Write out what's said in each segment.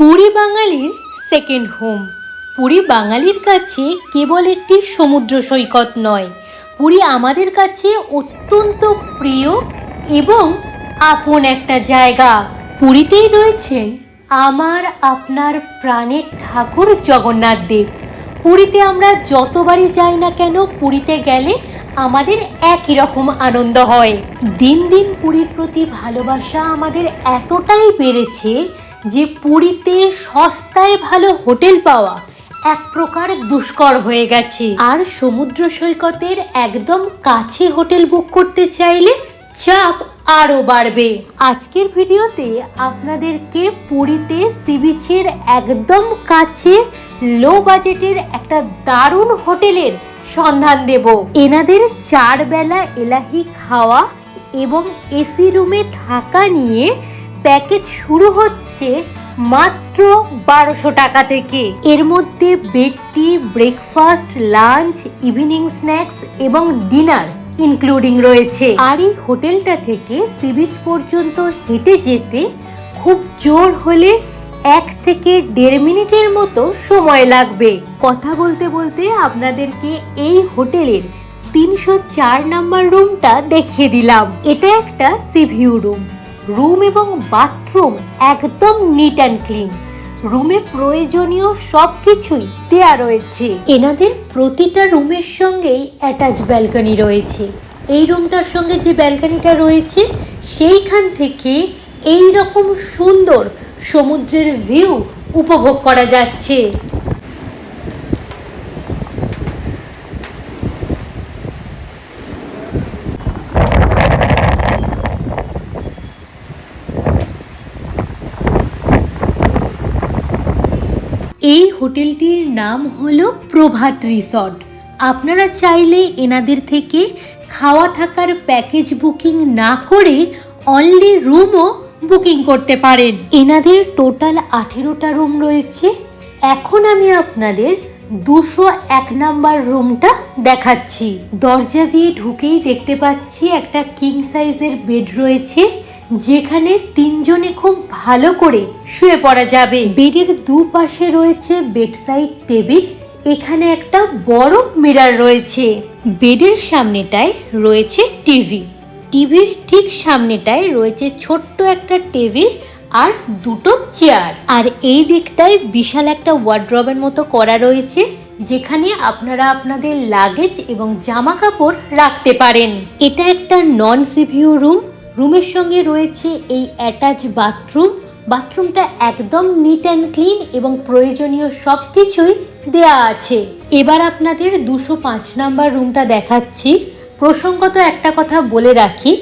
পুরী বাঙালির second home. Puri বাঙালির কাছে কেবল একটি সমুদ্র সৈকত নয়, পুরী আমাদের কাছে অত্যন্ত প্রিয় এবং আপন একটা জায়গা। পুরীতেই রয়েছেন আমার আপনার প্রাণের ঠাকুর জগন্নাথ দেব। পুরীতে আমরা যতবারই যাই না কেন, পুরীতে গেলে আমাদের একই রকম আনন্দ হয়। দিন দিন পুরীর প্রতি ভালোবাসা আমাদের এতটাই বেড়েছে যে পুরীতে সস্তায় ভালো হোটেল পাওয়া এক প্রকার দুষ্কর হয়ে গেছে। আর সমুদ্র সৈকতের একদম কাছে হোটেল বুক করতে চাইলে চাপ আরও বাড়বে। আজকের ভিডিওতে আপনাদেরকে পুরীতে সি বিচের একদম কাছে লো বাজেটের একটা দারুণ হোটেলের সন্ধান দেব। এনাদের 4 বেলা এলাহি খাওয়া এবং এসি রুমে থাকা নিয়ে প্যাকেজ শুরু হচ্ছে মাত্র 1200 টাকা থেকে। এর মধ্যে বেড টি, ব্রেকফাস্ট, লাঞ্চ, ইভিনিং স্ন্যাক্স এবং ডিনার ইনক্লুডিং রয়েছে। আর এই হোটেলটা থেকে সি বিচ পর্যন্ত হেঁটে যেতে খুব জোর হলে 1 থেকে 1.5 মিনিটের মতো সময় লাগবে। কথা বলতে বলতে আপনাদেরকে এই হোটেলের 304 নাম্বার রুমটা দেখিয়ে দিলাম। এটা একটা সি ভিউ রুম এবং বাথরুম একদম নিট অ্যান্ড ক্লিন। রুমে প্রয়োজনীয় সবকিছুই দেয়া রয়েছে। এনাদের প্রতিটা রুমের সঙ্গেই অ্যাটাচ ব্যালকনি রয়েছে। এই রুমটার সঙ্গে যে ব্যালকনিটা রয়েছে সেইখান থেকে এই রকম সুন্দর সমুদ্রের ভিউ উপভোগ করা যাচ্ছে। এই হোটেলটির নাম হলো প্রভাত রিসর্ট। আপনারা চাইলে এনাদের থেকে খাওয়া থাকার প্যাকেজ বুকিং না করে অনলি রুমও বুকিং করতে পারেন। এনাদের টোটাল 18টা রুম রয়েছে। এখন আমি আপনাদের 201 নাম্বার রুমটা দেখাচ্ছি। দরজা দিয়ে ঢুকেই দেখতে পাচ্ছি একটা কিং সাইজের বেড রয়েছে, যেখানে 3 জনে খুব ভালো করে শুয়ে পড়া যাবে। বেডের দুপাশে রয়েছে বেডসাইড টেবিল। এখানে একটা বড় মিরর রয়েছে। বেডের সামনেটায় রয়েছে টিভির ঠিক সামনেটায় রয়েছে ছোট্ট একটা টেবিল আর 2টো চেয়ার। আর এই দিকটায় বিশাল একটা ওয়ার্ড্রবের মতো করা রয়েছে, যেখানে আপনারা আপনাদের লাগেজ এবং জামা কাপড় রাখতে পারেন। এটা একটা নন সি ভিউ রুম। রুমের সঙ্গে রয়েছে এই অ্যাটাচ বাথরুমটা একদম নিট অ্যান্ড ক্লিন এবং প্রয়োজনীয় সব কিছুই দেয়া আছে। এবার আপনাদের 205 নাম্বার রুমটা দেখাচ্ছি। প্রসঙ্গত একটা কথা বলে রাখি,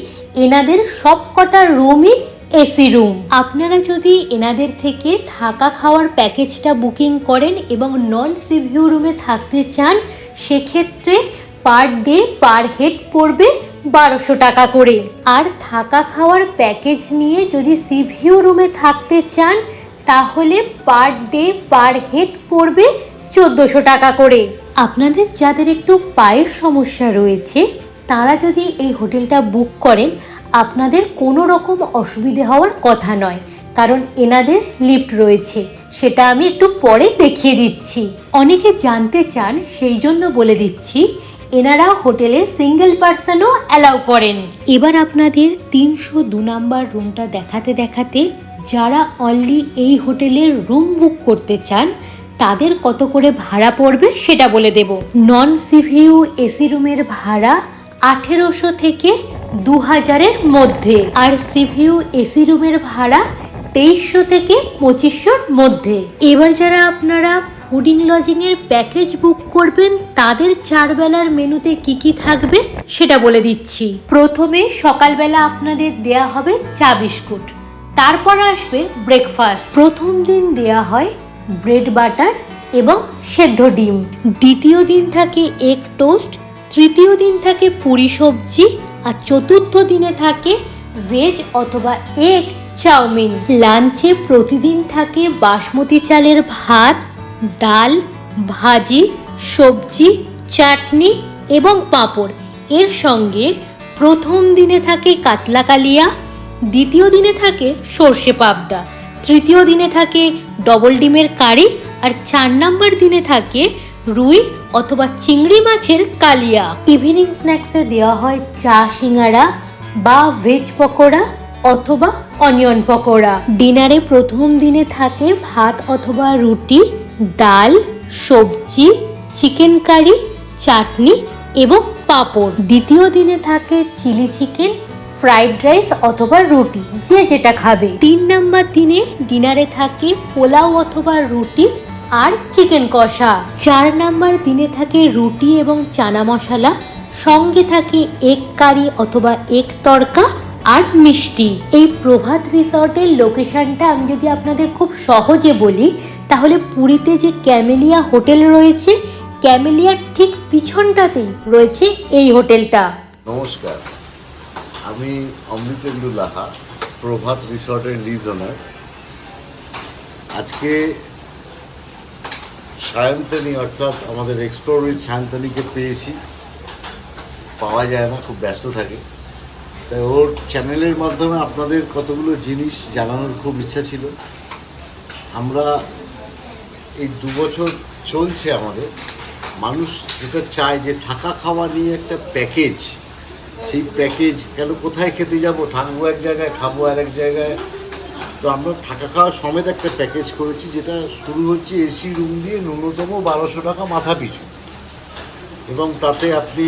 এনাদের সব কটা রুমই এসি রুম। আপনারা যদি এনাদের থেকে থাকা খাওয়ার প্যাকেজটা বুকিং করেন এবং নন সি ভিউ রুমে থাকতে চান, সেক্ষেত্রে পার ডে পার হেড পড়বে 1200 টাকা করে। আর থাকা খাওয়ার প্যাকেজ নিয়ে যদি সি ভিউ রুমে থাকতে চান, তাহলে পার ডে পার হেড পড়বে 1400 টাকা করে। আপনাদের যাদের একটু পায়ের সমস্যা রয়েছে, তারা যদি এই হোটেলটা বুক করেন, আপনাদের কোনো রকম অসুবিধে হওয়ার কথা নয়, কারণ এনাদের লিফট রয়েছে। সেটা আমি একটু পরে দেখিয়ে দিচ্ছি। অনেকে জানতে চান, সেই জন্য বলে দিচ্ছি, এনারা হোটেলে সিঙ্গেল পার্সনও অ্যালাউ করেন। এবার আপনাদের 302 নাম্বার রুমটা দেখাতে দেখাতে যারা অনলি এই হোটেলের রুম বুক করতে চান, তাদের কত করে ভাড়া পড়বে সেটা বলে দেব। নন সিভিউ এসি রুমের ভাড়া 1800 থেকে 2000-এর মধ্যে, আর সিভিউ এসি রুমের ভাড়া 2300 থেকে 2500-র মধ্যে। এবার যারা আপনারা ফুডিং লজিং এর প্যাকেজ বুক করবেন, তাদের 4 বেলার মেনুতে কি থাকবে সেটা বলে দিচ্ছি। প্রথমে সকালবেলা আপনাদের দেয়া হবে চা বিস্কুট, তারপর আসবে ব্রেকফাস্ট। প্রথম দিন দেয়া হয় ব্রেড বাটার এবং সেদ্ধ ডিম। দ্বিতীয় দিন থাকে এগ টোস্ট, তৃতীয় দিন থাকে পুরি সবজি, আর চতুর্থ দিনে থাকে ভেজ অথবা এগ চাউমিন। লাঞ্চে প্রতিদিন থাকে বাসমতি চালের ভাত, ডাল, ভাজি, সবজি, চাটনি এবং পাঁপড়। এর সঙ্গে প্রথম দিনে থাকে কাতলা কালিয়া, দ্বিতীয় দিনে থাকে সর্ষে পাবদা, তৃতীয় দিনে থাকে ডবল ডিমের কারি, আর 4 নম্বর দিনে থাকে রুই অথবা চিংড়ি মাছের কালিয়া। ইভিনিং স্ন্যাক্সে দেওয়া হয় চা, সিঙ্গারা বা ভেজ পকোড়া অথবা অনিয়ন পকোড়া। ডিনারে প্রথম দিনে থাকে ভাত অথবা রুটি, ডাল, সবজি, চিকেন কারি, চাটনি এবং পাঁপড়। দ্বিতীয় দিনে থাকে চিলি চিকেন, ফ্রাইড রাইস অথবা রুটি, যে যেটা খাবে। 3 নম্বর দিনে ডিনারে থাকে পোলাও অথবা রুটি আর চিকেন কষা। 4 নম্বর দিনে থাকে রুটি এবং চানা মশলা, সঙ্গে থাকে এগ কারি অথবা এগ তড়কা আর মিষ্টি। এই প্রভাত রিসর্টের লোকেশনটা আমি যদি আপনাদের খুব সহজে বলি, তাহলে পুরীতে যে ক্যামেলিয়া হোটেল রয়েছে, ক্যামেলিয়ার ঠিক পিছনটাতেই রয়েছে এই হোটেলটা। নমস্কার, আমি অমৃতেন্দু লাহা, প্রভাত রিসর্টের লিজ ওনার। আজকে সায়ন্তনী অর্থাৎ আমাদের এক্সপ্লোর উইথ সায়ন্তনীকে পেয়েছি। পাওয়া যায় না, খুব ব্যস্ত থাকে, তাই ওর চ্যানেলের মাধ্যমে আপনাদের কতগুলো জিনিস জানানোর খুব ইচ্ছা ছিল। আমরা এই 2 বছর চলছে আমাদের, মানুষ যেটা চায় যে থাকা খাওয়া নিয়ে একটা প্যাকেজ, সেই প্যাকেজ কেন কোথায় খেতে যাব, থাকবো এক জায়গায়, খাবো আর এক জায়গায়। তো আমরা থাকা খাওয়া সমেত একটা প্যাকেজ করেছি, যেটা শুরু হচ্ছে এসি রুম দিয়ে ন্যূনতম 1200 টাকা মাথা পিছু, এবং তাতে আপনি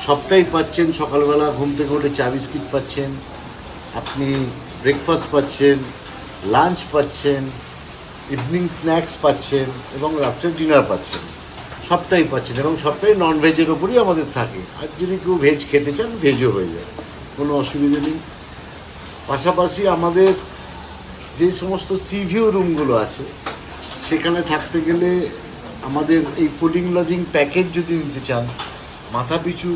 সবটাই পাচ্ছেন। সকালবেলা ঘুম থেকে উঠে চা বিস্কিট পাচ্ছেন, আপনি ব্রেকফাস্ট পাচ্ছেন, লাঞ্চ পাচ্ছেন, ইভিনিং স্ন্যাক্স পাচ্ছেন এবং রাত্রে ডিনার পাচ্ছেন, সবটাই পাচ্ছেন। এবং সবটাই নন ভেজের ওপরই আমাদের থাকে। আর যদি কেউ ভেজ খেতে চান, ভেজও হয়ে যায়, কোনো অসুবিধা নেই। পাশাপাশি আমাদের যে সমস্ত সি ভিউ রুমগুলো আছে, সেখানে থাকতে গেলে আমাদের এই ফুডিং লজিং প্যাকেজ যদি নিতে চান, মাথা পিছু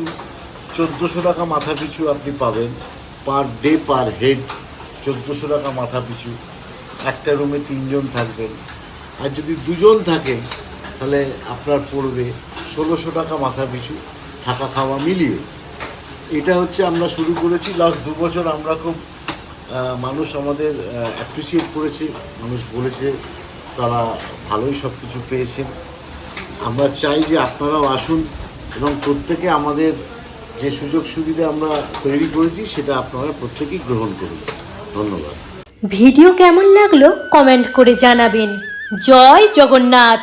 1400 টাকা মাথা পিছু আপনি পাবেন, পার ডে পার হেড 1400 টাকা মাথা পিছু। একটা রুমে 3 জন থাকবেন, আর যদি 2 জন থাকেন তাহলে আপনার পড়বে 1600 টাকা মাথা পিছু, থাকা খাওয়া মিলিয়ে। এটা হচ্ছে আমরা শুরু করেছি লাস্ট 2 বছর। আমরা খুব মানুষ আমাদের অ্যাপ্রিসিয়েট করেছে, মানুষ বলেছে তারা ভালোই সব কিছু পেয়েছেন। আমরা চাই যে আপনারাও আসুন এবং প্রত্যেকে আমাদের যে সুযোগ সুবিধা আমরা তৈরি করেছি সেটা আপনারা প্রত্যেকেই গ্রহণ করুন। ধন্যবাদ। ভিডিও কেমন লাগলো কমেন্ট করে জানাবেন। জয় জগন্নাথ।